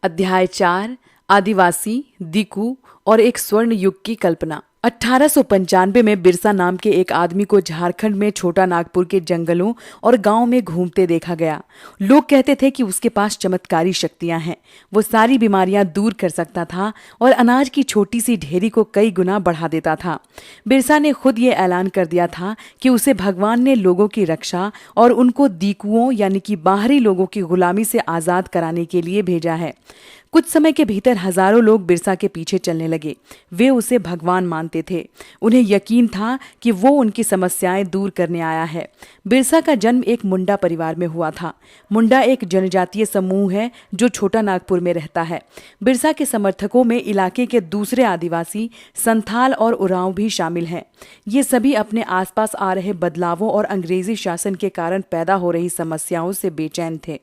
अध्याय 4 आदिवासी, दीकू और एक स्वर्ण युग की कल्पना। 1895 में बिरसा नाम के एक आदमी को झारखंड में छोटा नागपुर के जंगलों और गांव में घूमते देखा गया। लोग कहते थे कि उसके पास चमत्कारी शक्तियां हैं। वो सारी बीमारियां दूर कर सकता था और अनाज की छोटी सी ढेरी को कई गुना बढ़ा देता था। बिरसा ने खुद ये ऐलान कर दिया था कि उसे भगवान ने लोगों की रक्षा और उनको दीकुओं यानी कि बाहरी लोगों की गुलामी से आजाद कराने के लिए भेजा है। कुछ समय के भीतर हजारों लोग बिरसा के पीछे चलने लगे। वे उसे भगवान मानते थे। उन्हें यकीन था कि वो उनकी समस्याएं दूर करने आया है। बिरसा का जन्म एक मुंडा परिवार में हुआ था। मुंडा एक जनजातीय समूह है जो छोटा नागपुर में रहता है। बिरसा के समर्थकों में इलाके के दूसरे आदिवासी, संथाल और उरांव भी शामिल हैं। ये सभी अपने आसपास आ रहे बदलावों और अंग्रेजी शासन के कारण पैदा हो रही समस्याओं से बेचैन थे।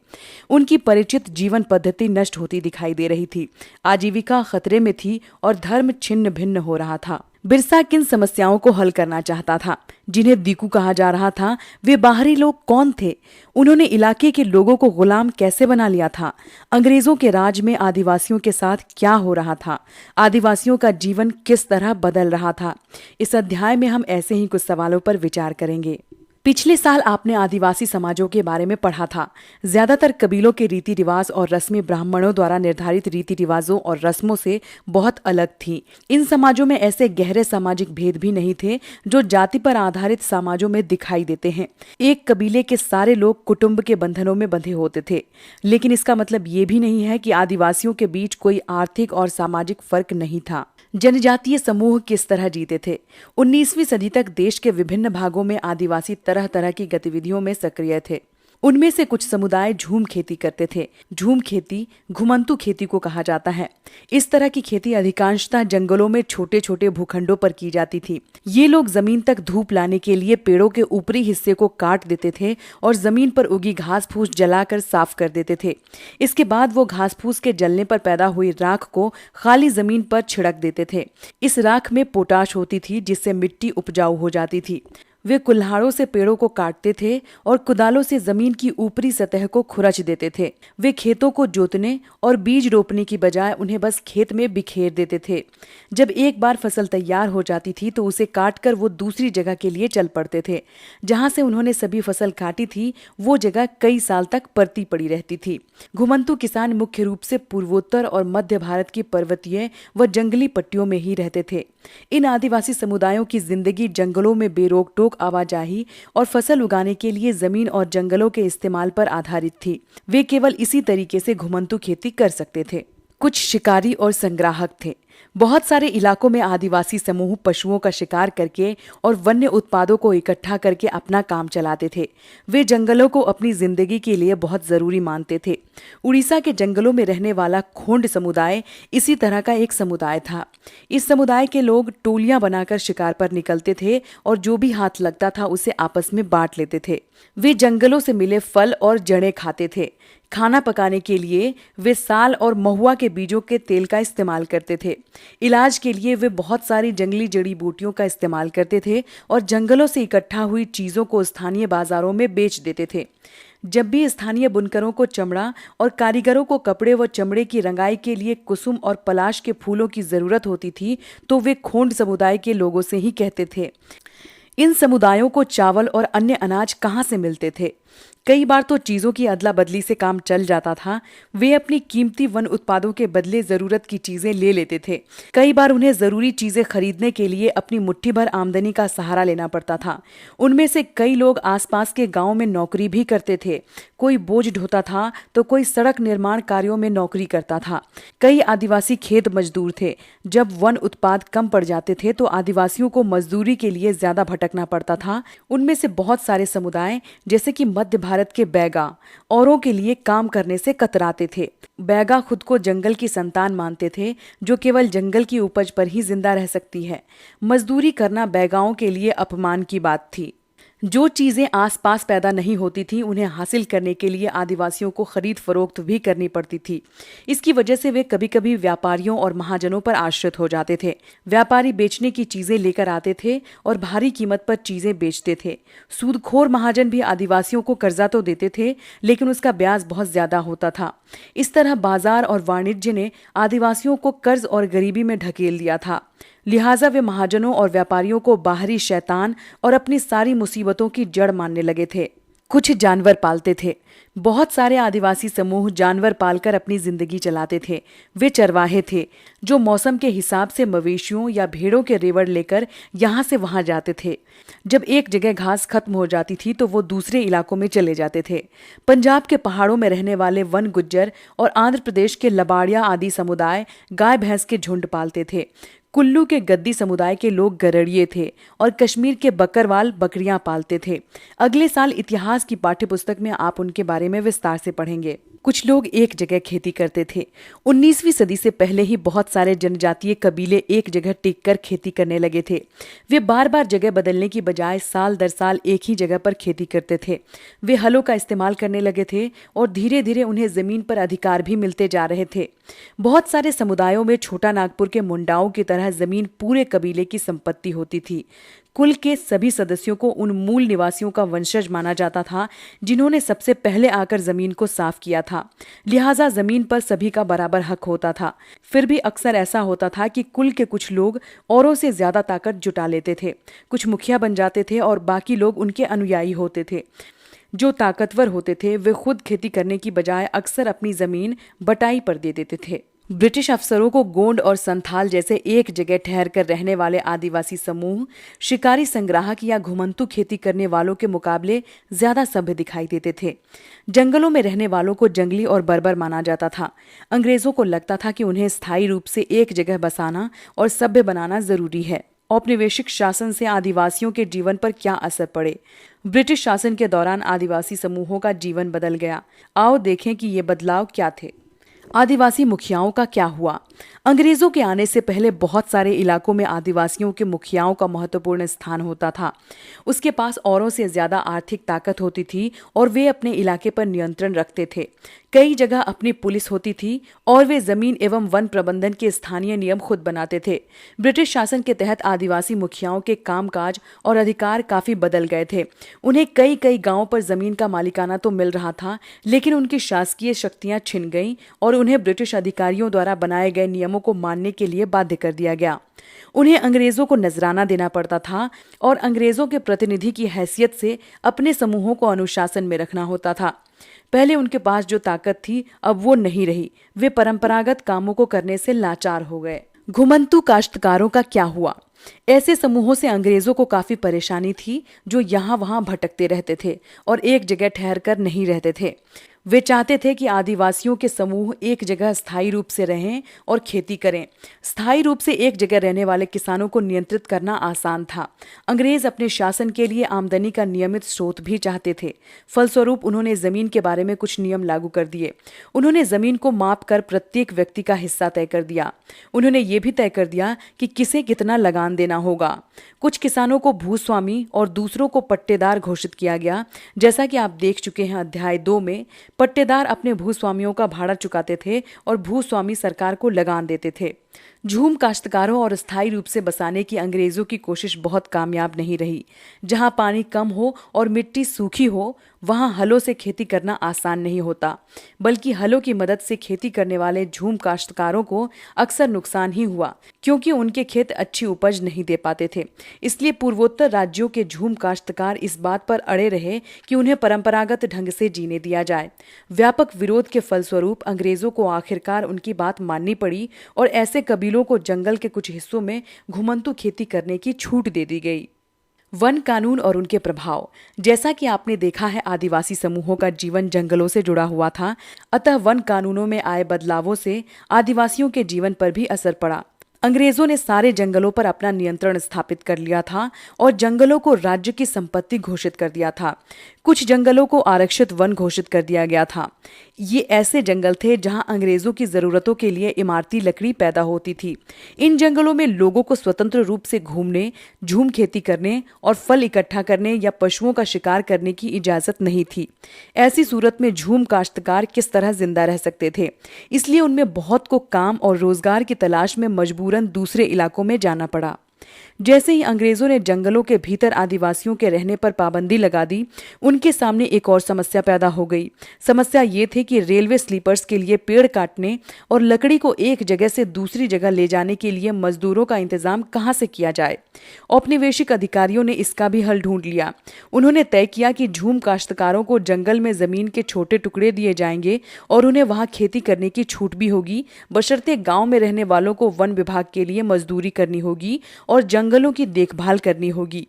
उनकी परिचित जीवन पद्धति नष्ट होती दिखाई दे रही थी। आजीविका खतरे में थी और धर्म छिन्न भिन्न हो रहा था। बिरसा किन समस्याओं को हल करना चाहता था? जिन्हें दीकू कहा जा रहा था, वे बाहरी लोग कौन थे? उन्होंने इलाके के लोगों को गुलाम कैसे बना लिया था? अंग्रेजों के राज में आदिवासियों के साथ क्या हो रहा था? आदिवासियों का जीवन किस तरह बदल रहा था? इस अध्याय में हम ऐसे ही कुछ सवालों पर विचार करेंगे। पिछले साल आपने आदिवासी समाजों के बारे में पढ़ा था। ज्यादातर कबीलों के रीति रिवाज और रस्में ब्राह्मणों द्वारा निर्धारित रीति रिवाजों और रस्मों से बहुत अलग थीं। इन समाजों में ऐसे गहरे सामाजिक भेद भी नहीं थे जो जाति पर आधारित समाजों में दिखाई देते हैं। एक कबीले के सारे लोग कुटुंब के बंधनों में बंधे होते थे, लेकिन इसका मतलब ये भी नहीं है कि आदिवासियों के बीच कोई आर्थिक और सामाजिक फर्क नहीं था। जनजातीय समूह किस तरह जीते थे? 19वीं सदी तक देश के विभिन्न भागों में आदिवासी तरह तरह की गतिविधियों में सक्रिय थे। उनमें से कुछ समुदाय झूम खेती करते थे। झूम खेती घुमंतू खेती को कहा जाता है। इस तरह की खेती अधिकांशतः जंगलों में छोटे छोटे भूखंडों पर की जाती थी। ये लोग जमीन तक धूप लाने के लिए पेड़ों के ऊपरी हिस्से को काट देते थे और जमीन पर उगी घास फूस जलाकर साफ कर देते थे। इसके बाद वो घास फूस के जलने पर पैदा हुई राख को खाली जमीन पर छिड़क देते थे। इस राख में पोटाश होती थी जिससे मिट्टी उपजाऊ हो जाती थी। वे कुल्हाड़ों से पेड़ों को काटते थे और कुदालों से जमीन की ऊपरी सतह को खुरच देते थे। वे खेतों को जोतने और बीज रोपने की बजाय उन्हें बस खेत में बिखेर देते थे। जब एक बार फसल तैयार हो जाती थी तो उसे काटकर वो दूसरी जगह के लिए चल पड़ते थे। जहां से उन्होंने सभी फसल काटी थी वो जगह कई साल तक परती पड़ी रहती थी। घुमंतू किसान मुख्य रूप से पूर्वोत्तर और मध्य भारत की पर्वतीय व जंगली पट्टियों में ही रहते थे। इन आदिवासी समुदायों की जिंदगी जंगलों में बेरोक टोक आवाजाही और फसल उगाने के लिए जमीन और जंगलों के इस्तेमाल पर आधारित थी। वे केवल इसी तरीके से घुमंतू खेती कर सकते थे। कुछ शिकारी और संग्राहक थे। बहुत सारे इलाकों में आदिवासी समूह पशुओं का शिकार करके और वन्य उत्पादों को इकट्ठा करके अपना काम चलाते थे। वे जंगलों को अपनी जिंदगी के लिए बहुत जरूरी मानते थे। उड़ीसा के जंगलों में रहने वाला खोंड समुदाय इसी तरह का एक समुदाय था। इस समुदाय के लोग टोलियां बनाकर शिकार पर निकलते थे और जो भी हाथ लगता था उसे आपस में बांट लेते थे। वे जंगलों से मिले फल और जड़ें खाते थे। खाना पकाने के लिए वे साल और महुआ के बीजों के तेल का इस्तेमाल करते थे। इलाज के लिए वे बहुत सारी जंगली जड़ी बूटियों का इस्तेमाल करते थे और जंगलों से इकट्ठा हुई चीजों को स्थानीय बाजारों में बेच देते थे। जब भी स्थानीय बुनकरों को चमड़ा और कारीगरों को कपड़े व चमड़े की रंगाई के लिए कुसुम और पलाश के फूलों की जरूरत होती थी तो वे खोंड समुदाय के लोगों से ही कहते थे। इन समुदायों को चावल और अन्य अनाज कहाँ से मिलते थे? कई बार तो चीजों की अदला बदली से काम चल जाता था। वे अपनी कीमती वन उत्पादों के बदले जरूरत की चीजें ले लेते थे। कई बार उन्हें जरूरी चीजें खरीदने के लिए अपनी मुट्ठी भर आमदनी का सहारा लेना पड़ता था। उनमें से कई लोग आसपास के गांव में नौकरी भी करते थे। कोई बोझ ढोता था तो कोई सड़क निर्माण कार्यों में नौकरी करता था। कई आदिवासी खेत मजदूर थे। जब वन उत्पाद कम पड़ जाते थे तो आदिवासियों को मजदूरी के लिए ज्यादा भटकना पड़ता था। उनमें से बहुत सारे समुदाय जैसे कि मध्य भारत के बैगा औरों के लिए काम करने से कतराते थे। बैगा खुद को जंगल की संतान मानते थे जो केवल जंगल की उपज पर ही जिंदा रह सकती है। मजदूरी करना बैगाओं के लिए अपमान की बात थी। जो चीजें आसपास पैदा नहीं होती थी उन्हें हासिल करने के लिए आदिवासियों को खरीद फरोख्त भी करनी पड़ती थी। इसकी वजह से वे कभी कभी व्यापारियों और महाजनों पर आश्रित हो जाते थे। व्यापारी बेचने की चीजें लेकर आते थे और भारी कीमत पर चीजें बेचते थे। सूदखोर महाजन भी आदिवासियों को कर्जा तो देते थे, लेकिन उसका ब्याज बहुत ज्यादा होता था। इस तरह बाजार और वाणिज्य ने आदिवासियों को कर्ज और गरीबी में ढकेल दिया था। लिहाजा वे महाजनों और व्यापारियों को बाहरी शैतान और अपनी सारी मुसीबतों की जड़ मानने लगे थे। कुछ जानवर पालते थे। बहुत सारे आदिवासी समूह जानवर पालकर अपनी जिंदगी चलाते थे। वे चरवाहे थे जो मौसम के हिसाब से मवेशियों या भेड़ों के रेवड़ लेकर यहाँ से वहां जाते थे। जब एक जगह घास खत्म हो जाती थी तो वो दूसरे इलाकों में चले जाते थे। पंजाब के पहाड़ों में रहने वाले वन गुज्जर और आंध्र प्रदेश के लबाड़िया आदि समुदाय गाय भैंस के झुंड पालते थे। कुल्लू के गद्दी समुदाय के लोग गरड़िए थे और कश्मीर के बकरवाल बकरियां पालते थे। अगले साल इतिहास की पाठ्यपुस्तक में आप उनके बारे में विस्तार से पढ़ेंगे। कुछ लोग एक जगह खेती करते थे। 19वीं सदी से पहले ही बहुत सारे जनजातीय कबीले एक जगह टिककर खेती करने लगे थे। वे बार बार जगह बदलने की बजाय साल दर साल एक ही जगह पर खेती करते थे। वे हलों का इस्तेमाल करने लगे थे और धीरे धीरे उन्हें जमीन पर अधिकार भी मिलते जा रहे थे। बहुत सारे समुदायों में छोटा नागपुर के मुंडाओं की तरह जमीन पूरे कबीले की संपत्ति होती थी। कुल के सभी सदस्यों को उन मूल निवासियों का वंशज माना जाता था जिन्होंने सबसे पहले आकर जमीन को साफ किया था। लिहाजा जमीन पर सभी का बराबर हक होता था। फिर भी अक्सर ऐसा होता था कि कुल के कुछ लोग औरों से ज्यादा ताकत जुटा लेते थे। कुछ मुखिया बन जाते थे और बाकी लोग उनके अनुयायी होते थे। जो ताकतवर होते थे वे खुद खेती करने की बजाय अक्सर अपनी जमीन बटाई पर दे देते थे। ब्रिटिश अफसरों को गोंड और संथाल जैसे एक जगह ठहर कर रहने वाले आदिवासी समूह शिकारी संग्राहक या घुमंतू खेती करने वालों के मुकाबले ज्यादा सभ्य दिखाई देते थे। जंगलों में रहने वालों को जंगली और बर्बर माना जाता था। अंग्रेजों को लगता था कि उन्हें स्थायी रूप से एक जगह बसाना और सभ्य बनाना जरूरी है। औपनिवेशिक शासन से आदिवासियों के जीवन पर क्या असर पड़े? ब्रिटिश शासन के दौरान आदिवासी समूहों का जीवन बदल गया। आओ देखें कि ये बदलाव क्या थे। आदिवासी मुखियाओं का क्या हुआ? अंग्रेजों के आने से पहले बहुत सारे इलाकों में आदिवासियों के मुखियाओं का महत्वपूर्ण स्थान होता था। उसके पास औरों से ज्यादा आर्थिक ताकत होती थी और वे अपने इलाके पर नियंत्रण रखते थे। कई जगह अपनी पुलिस होती थी और वे जमीन एवं वन प्रबंधन के स्थानीय नियम खुद बनाते थे। ब्रिटिश शासन के तहत आदिवासी मुखियाओं के कामकाज और अधिकार काफी बदल गए थे। उन्हें कई कई गांवों पर जमीन का मालिकाना तो मिल रहा था, लेकिन उनकी शासकीय शक्तियां छिन गईं और उन्हें ब्रिटिश अधिकारियों द्वारा बनाए गए नियमों को मानने के लिए बाध्य कर दिया गया। उन्हें अंग्रेजों को नजराना देना पड़ता था और अंग्रेजों के प्रतिनिधि की हैसियत से अपने समूहों को अनुशासन में रखना होता था। पहले उनके पास जो ताकत थी अब वो नहीं रही। वे परंपरागत कामों को करने से लाचार हो गए। घुमंतू काश्तकारों का क्या हुआ? ऐसे समूहों से अंग्रेजों को काफी परेशानी थी जो यहाँ वहां भटकते रहते थे और एक जगह ठहर कर नहीं रहते थे। वे चाहते थे कि आदिवासियों के समूह एक जगह स्थायी रूप से रहें और खेती करें। स्थायी रूप से एक जगह रहने वाले किसानों को नियंत्रित करना आसान था। अंग्रेज अपने शासन के लिए आमदनी का नियमित स्रोत भी चाहते थे। फलस्वरूप उन्होंने जमीन के बारे में कुछ नियम लागू कर दिए। उन्होंने जमीन को माप कर प्रत्येक व्यक्ति का हिस्सा तय कर दिया। उन्होंने ये भी तय कर दिया कि किसे कितना लगान देना होगा। कुछ किसानों को भूस्वामी और दूसरों को पट्टेदार घोषित किया गया। जैसा कि आप देख चुके हैं अध्याय 2 में, पट्टेदार अपने भूस्वामियों का भाड़ा चुकाते थे और भूस्वामी सरकार को लगान देते थे। झूम काश्तकारों और स्थायी रूप से बसाने की अंग्रेजों की कोशिश बहुत कामयाब नहीं रही। जहां पानी कम हो और मिट्टी सूखी हो वहां हलों से खेती करना आसान नहीं होता, बल्कि हलों की मदद से खेती करने वाले झूम काश्तकारों को अक्सर नुकसान ही हुआ, क्योंकि उनके खेत अच्छी उपज नहीं दे पाते थे। इसलिए पूर्वोत्तर राज्यों के झूम काश्तकार इस बात पर अड़े रहे कि उन्हें परंपरागत ढंग से जीने दिया जाए। व्यापक विरोध के फलस्वरूप अंग्रेजों को आखिरकार उनकी बात माननी पड़ी और ऐसे कबीलों को जंगल के कुछ हिस्सों में घुमंतू खेती करने की छूट दे दी गई। वन कानून और उनके प्रभाव। जैसा कि आपने देखा है, आदिवासी समूहों का जीवन जंगलों से जुड़ा हुआ था, अतः वन कानूनों में आए बदलावों से आदिवासियों के जीवन पर भी असर पड़ा। अंग्रेजों ने सारे जंगलों पर अपना नियंत्रण स्थापित कर लिया था और जंगलों को राज्य की संपत्ति घोषित कर दिया था। कुछ जंगलों को आरक्षित वन घोषित कर दिया गया था। ये ऐसे जंगल थे जहां अंग्रेजों की जरूरतों के लिए इमारती लकड़ी पैदा होती थी। इन जंगलों में लोगों को स्वतंत्र रूप से घूमने, झूम खेती करने और फल इकट्ठा करने या पशुओं का शिकार करने की इजाजत नहीं थी। ऐसी सूरत में झूम काश्तकार किस तरह जिंदा रह सकते थे? इसलिए उनमें बहुत को काम और रोजगार की तलाश में मजबूरन दूसरे इलाकों में जाना पड़ा। जैसे ही अंग्रेजों ने जंगलों के भीतर आदिवासियों के रहने पर पाबंदी लगा दी, उनके सामने एक और समस्या पैदा हो गई। समस्या ये थी कि रेलवे स्लीपर्स के लिए पेड़ काटने और लकड़ी को एक जगह से दूसरी जगह ले जाने के लिए मजदूरों का इंतजाम कहां से किया जाए। औपनिवेशिक अधिकारियों ने इसका भी हल ढूंढ लिया। उन्होंने तय किया कि झूम काश्तकारों को जंगल में जमीन के छोटे टुकड़े दिए जाएंगे और उन्हें वहां खेती करने की छूट भी होगी, बशर्ते गांव में रहने वालों को वन विभाग के लिए मजदूरी करनी होगी और जंगलों की देखभाल करनी होगी।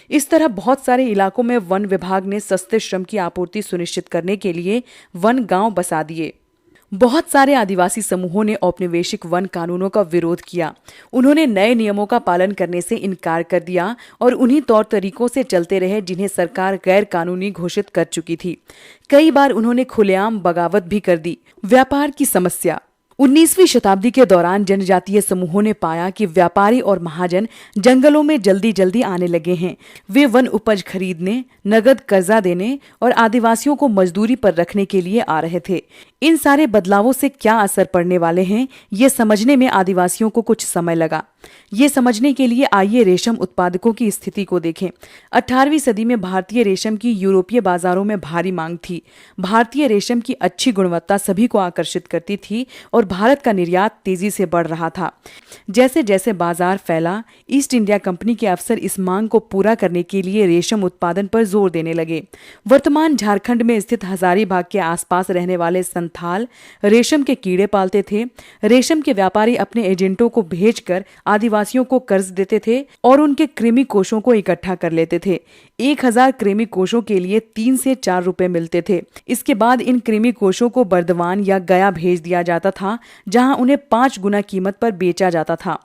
इस तरह बहुत सारे इलाकों में वन विभाग ने सस्ते श्रम की आपूर्ति सुनिश्चित करने के लिए वन गांव बसा दिए। बहुत सारे आदिवासी समूहों ने औपनिवेशिक वन कानूनों का विरोध किया। उन्होंने नए नियमों का पालन करने से इनकार कर दिया और उन्हीं तौर तरीकों से चलते रहे जिन्हें सरकार गैर कानूनी घोषित कर चुकी थी। कई बार उन्होंने खुलेआम बगावत भी कर दी। व्यापार की समस्या। 19वीं शताब्दी के दौरान जनजातीय समूहों ने पाया कि व्यापारी और महाजन जंगलों में जल्दी जल्दी आने लगे हैं। वे वन उपज खरीदने, नगद कर्जा देने और आदिवासियों को मजदूरी पर रखने के लिए आ रहे थे। इन सारे बदलावों से क्या असर पड़ने वाले हैं, ये समझने में आदिवासियों को कुछ समय लगा। ये समझने के लिए आइए रेशम उत्पादकों की स्थिति को देखें। 18वीं सदी में भारतीय रेशम की यूरोपीय बाजारों में भारी मांग थी। भारतीय रेशम की अच्छी गुणवत्ता सभी को आकर्षित करती थी और भारत का निर्यात तेजी से बढ़ रहा था। जैसे जैसे बाजार फैला, ईस्ट इंडिया कंपनी के अफसर इस मांग को पूरा करने के लिए रेशम उत्पादन पर जोर देने लगे। वर्तमान झारखंड में स्थित हजारीबाग के आसपास रहने वाले संथाल रेशम के कीड़े पालते थे। रेशम के व्यापारी अपने एजेंटों को भेजकर आदिवासियों को कर्ज देते थे और उनके कृमि कोषों को इकट्ठा कर लेते थे। 1000 कृमि कोषों के लिए 3 से 4 रुपए मिलते थे। इसके बाद इन कृमि कोषों को बर्दवान या गया भेज दिया जाता था, जहां उन्हें 5 गुना कीमत पर बेचा जाता था।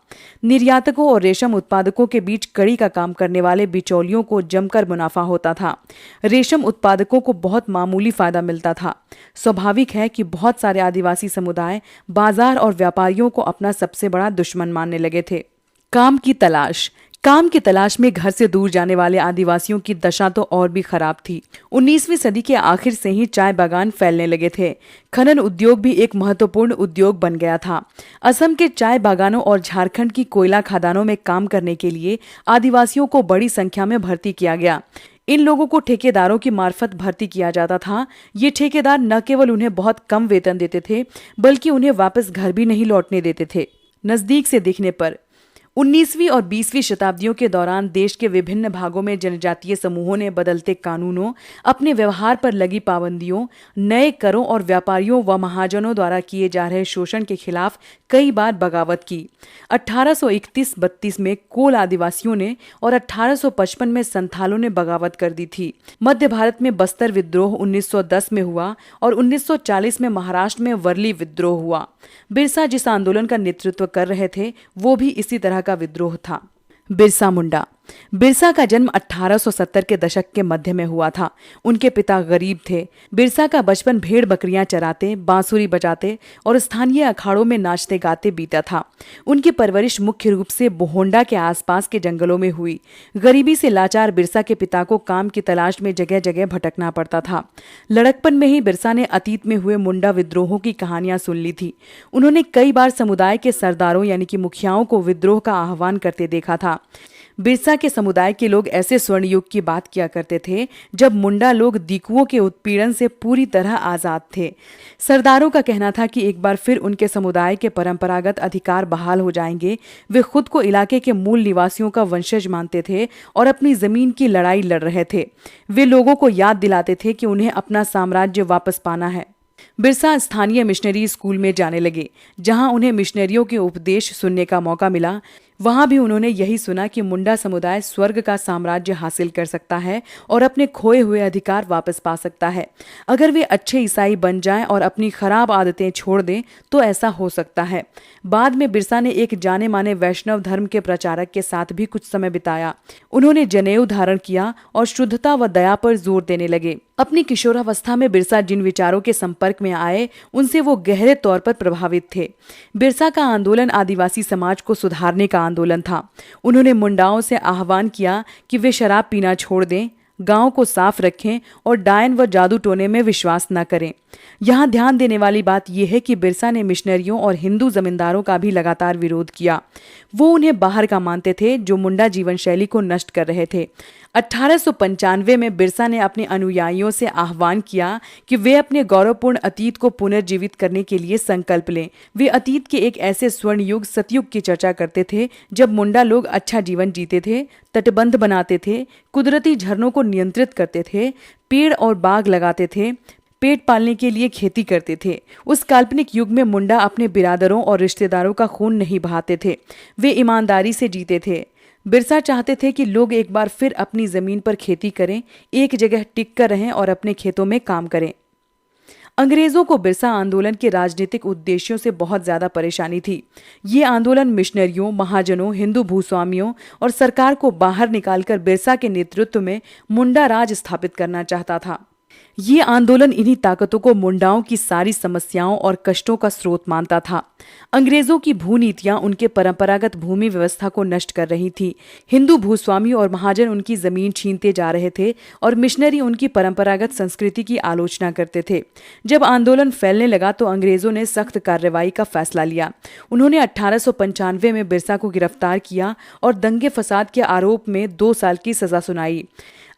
निर्यातकों और रेशम उत्पादकों के बीच कड़ी का काम करने वाले बिचौलियों को जमकर मुनाफा होता था। रेशम उत्पादकों को बहुत मामूली फायदा मिलता था। स्वाभाविक है कि बहुत सारे आदिवासी समुदाय बाजार और व्यापारियों को अपना सबसे बड़ा दुश्मन मानने लगे थे। काम की तलाश। काम की तलाश में घर से दूर जाने वाले आदिवासियों की दशा तो और भी खराब थी। 19वीं सदी के आखिर से ही चाय बागान फैलने लगे थे। खनन उद्योग भी एक महत्वपूर्ण उद्योग बन गया था। असम के चाय बागानों और झारखंड की कोयला खदानों में काम करने के लिए आदिवासियों को बड़ी संख्या में भर्ती किया गया। इन लोगों को ठेकेदारों की मार्फत भर्ती किया जाता था। ये ठेकेदार न केवल उन्हें बहुत कम वेतन देते थे, बल्कि उन्हें वापस घर भी नहीं लौटने देते थे। नजदीक से देखने पर 19वीं और 20वीं शताब्दियों के दौरान देश के विभिन्न भागों में जनजातीय समूहों ने बदलते कानूनों, अपने व्यवहार पर लगी पाबंदियों, नए करों और व्यापारियों व महाजनों द्वारा किए जा रहे शोषण के खिलाफ कई बार बगावत की। 1831-32 में कोल आदिवासियों ने और 1855 में संथालों ने बगावत कर दी थी। मध्य भारत में बस्तर विद्रोह 1910 में हुआ और 1940 में महाराष्ट्र में वर्ली विद्रोह हुआ। बिरसा जिस आंदोलन का नेतृत्व कर रहे थे, वो भी इसी तरह का विद्रोह था। बिरसा मुंडा। बिरसा का जन्म 1870 के दशक के मध्य में हुआ था। उनके पिता गरीब थे। बिरसा का बचपन भेड़ बकरियां चराते, बांसुरी बजाते और स्थानीय अखाड़ों में नाचते गाते बीता था। उनकी परवरिश मुख्य रूप से बोहोंडा के आसपास के जंगलों में हुई। गरीबी से लाचार बिरसा के पिता को काम की तलाश में जगह जगह भटकना पड़ता था। लड़कपन में ही बिरसा ने अतीत में हुए मुंडा विद्रोहों की कहानियां सुन ली थी। उन्होंने कई बार समुदाय के सरदारों यानी कि मुखियाओं को विद्रोह का आह्वान करते देखा था। बिरसा के समुदाय के लोग ऐसे स्वर्ण युग की बात किया करते थे जब मुंडा लोग दीकुओं के उत्पीड़न से पूरी तरह आजाद थे। सरदारों का कहना था कि एक बार फिर उनके समुदाय के परंपरागत अधिकार बहाल हो जाएंगे। वे खुद को इलाके के मूल निवासियों का वंशज मानते थे और अपनी जमीन की लड़ाई लड़ रहे थे। वे लोगों को याद दिलाते थे कि उन्हें अपना साम्राज्य वापस पाना है। बिरसा स्थानीय मिशनरी स्कूल में जाने लगे, जहां उन्हें मिशनरियों के उपदेश सुनने का मौका मिला। वहां भी उन्होंने यही सुना कि मुंडा समुदाय स्वर्ग का साम्राज्य हासिल कर सकता है और अपने खोए हुए अधिकार वापस पा सकता है। अगर वे अच्छे ईसाई बन जाएं और अपनी खराब आदतें छोड़ दें तो ऐसा हो सकता है। बाद में बिरसा ने एक जाने माने वैष्णव धर्म के प्रचारक के साथ भी कुछ समय बिताया। उन्होंने जनेऊ धारण किया और शुद्धता व दया पर जोर देने लगे। अपनी किशोरावस्था में बिरसा जिन विचारों के संपर्क में आए उनसे वो गहरे तौर पर प्रभावित थे। बिरसा का आंदोलन आदिवासी समाज को सुधारने का आंदोलन था। उन्होंने मुंडाओं से आह्वान किया कि वे शराब पीना छोड़ दें, गांव को साफ रखें और डायन व जादू टोने में विश्वास न करें। यहाँ ध्यान देने वाली बात यह है कि बिरसा ने मिशनरियों और हिंदू जमींदारों का भी लगातार विरोध किया। वो उन्हें बाहर का मानते थे जो मुंडा जीवन शैली को नष्ट कर रहे थे। 1895 में बिरसा ने अपने अनुयायियों से आह्वान किया कि वे अपने गौरवपूर्ण अतीत को पुनर्जीवित करने के लिए संकल्प लें। वे अतीत के एक ऐसे स्वर्ण युग सतयुग की चर्चा करते थे जब मुंडा लोग अच्छा जीवन जीते थे, तटबंध बनाते थे, कुदरती झरनों को नियंत्रित करते थे, पेड़ और बाग लगाते थे, पेट पालने के लिए खेती करते थे। उस काल्पनिक युग में मुंडा अपने बिरादरों और रिश्तेदारों का खून नहीं बहाते थे। वे ईमानदारी से जीते थे। बिरसा चाहते थे कि लोग एक बार फिर अपनी जमीन पर खेती करें, एक जगह टिक कर रहें और अपने खेतों में काम करें। अंग्रेजों को बिरसा आंदोलन के राजनीतिक उद्देश्यों से बहुत ज्यादा परेशानी थी। ये आंदोलन मिशनरियों, महाजनों, हिंदू भूस्वामियों और सरकार को बाहर निकालकर बिरसा के नेतृत्व में मुंडा राज स्थापित करना चाहता था। ये आंदोलन इन्हीं ताकतों को मुंडाओं की सारी समस्याओं और कष्टों का स्रोत मानता था। अंग्रेजों की भूनीतियां उनके परंपरागत भूमि व्यवस्था को नष्ट कर रही थी। हिंदू भूस्वामी और महाजन उनकी जमीन छीनते जा रहे थे और मिशनरी उनकी परंपरागत संस्कृति की आलोचना करते थे। जब आंदोलन फैलने लगा तो अंग्रेजों ने सख्त कार्रवाई का फैसला लिया। उन्होंने 1895 में बिरसा को गिरफ्तार किया और दंगे फसाद के आरोप में 2 साल की सजा सुनाई।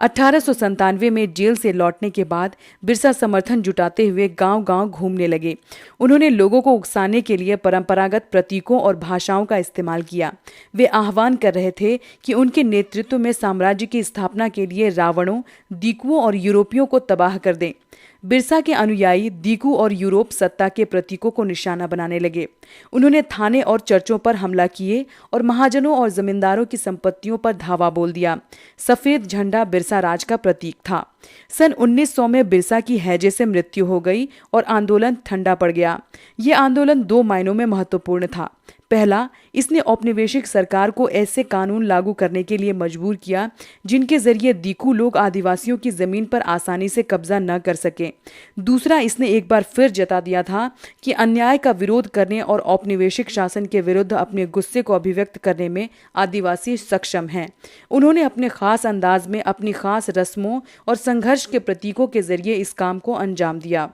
1897 में जेल से लौटने के बाद बिरसा समर्थन जुटाते हुए गांव-गांव घूमने लगे। उन्होंने लोगों को उकसाने के लिए परंपरागत प्रतीकों और भाषाओं का इस्तेमाल किया। वे आह्वान कर रहे थे कि उनके नेतृत्व में साम्राज्य की स्थापना के लिए रावणों, दीकुओं और यूरोपियों को तबाह कर दें। बिरसा के अनुयायी दीकू और यूरोप सत्ता के प्रतीकों को निशाना बनाने लगे। उन्होंने थाने और चर्चों पर हमला किए और महाजनों और जमींदारों की संपत्तियों पर धावा बोल दिया। सफेद झंडा बिरसा राज का प्रतीक था। सन 1900 में बिरसा की हैजे से मृत्यु हो गई और आंदोलन ठंडा पड़ गया। ये आंदोलन 2 मायनों में महत्वपूर्ण था। पहला, इसने औपनिवेशिक सरकार को ऐसे कानून लागू करने के लिए मजबूर किया जिनके जरिए दीकू लोग आदिवासियों की जमीन पर आसानी से कब्जा न कर सके। दूसरा, इसने एक बार फिर जता दिया था कि अन्याय का विरोध करने और औपनिवेशिक शासन के विरुद्ध अपने गुस्से को अभिव्यक्त करने में आदिवासी सक्षम हैं। उन्होंने अपने खास अंदाज में अपनी खास रस्मों और संघर्ष के प्रतीकों के जरिए इस काम को अंजाम दिया।